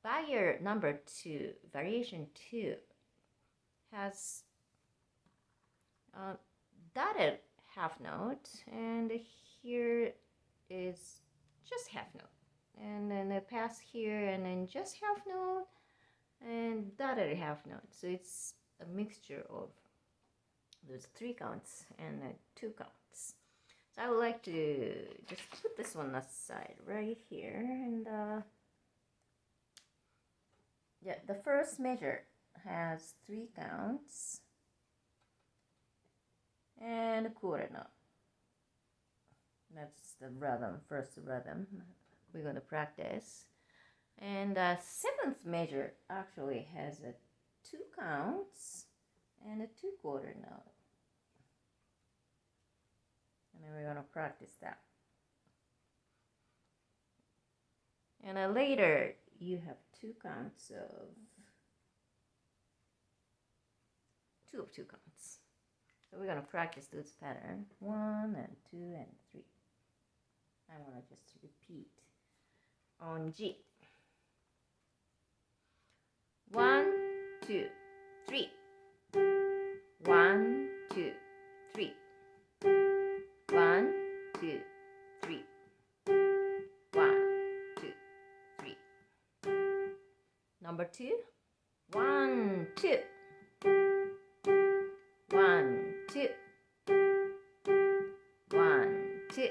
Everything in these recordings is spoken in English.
Beyer number 2, variation 2, has dotted half note, and here is just half note, and then a pass here, and then just half note, and dotted half note. So it's a mixture of those 3 counts and 2 counts. So I would like to just put this one aside right here, and yeah, the first measure has 3 counts and a quarter note. That's the rhythm, first rhythm we're going to practice. And the 7th measure actually has 2 counts and a 2 quarter note. And then we're going to practice that. And later you have 2 counts of 2 counts. So we're going to practice this pattern, 1 and 2 and 3. I want to just repeat on G. 1, 2, 3. 1, 2, 3. 1, 2, 3. 1, 2, 3. Number 2. 1, 2. 1, 2. 1, 2.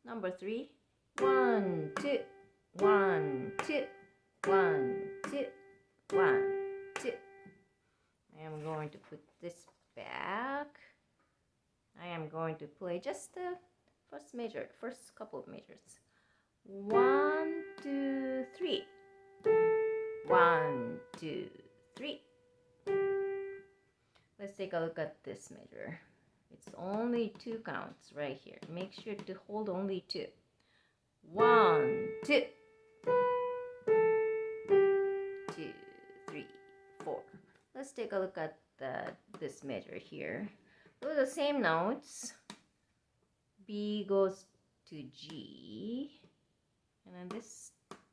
Number 3. 1, 2. 1, 2. 1, 2. 1, 2. I am going to put this back. I am going to play just the first couple of measures. 1, 2, 3. 1, 2, 3. Let's take a look at this measure. It's only 2 counts right here. Make sure to hold only 2. 1, 2. 2, 3, 4. Let's take a look at this measure here. Those are the same notes. B goes to G, and then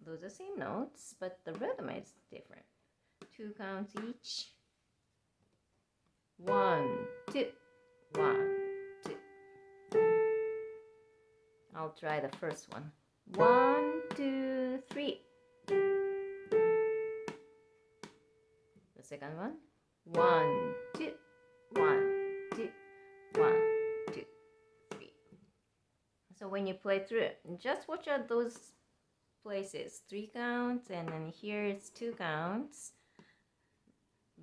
those are same notes, but the rhythm is different. 2 counts each. 1, 2, 1, 2. I'll try the first one. 1, 2, 3. The second one. 1, 2, 1, 2, 1, 2, 3. So when you play through it, just watch out those places. 3 counts, and then here it's 2 counts.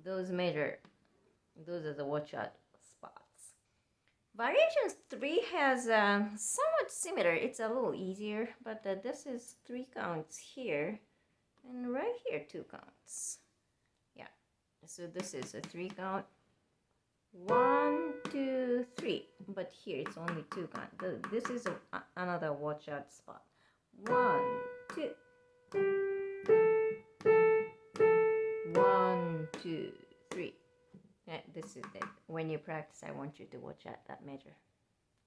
Those are the watch out spots. Variation 3 has somewhat similar. It's a little easier, but this is 3 counts here, and right here 2 counts. Yeah, so this is a 3 count. 1, 2, 3, but here it's only 2 count. This is another watch out spot. 1, 2. 1, 2, 3. Yeah, this is it. When you practice, I want you to watch out that measure.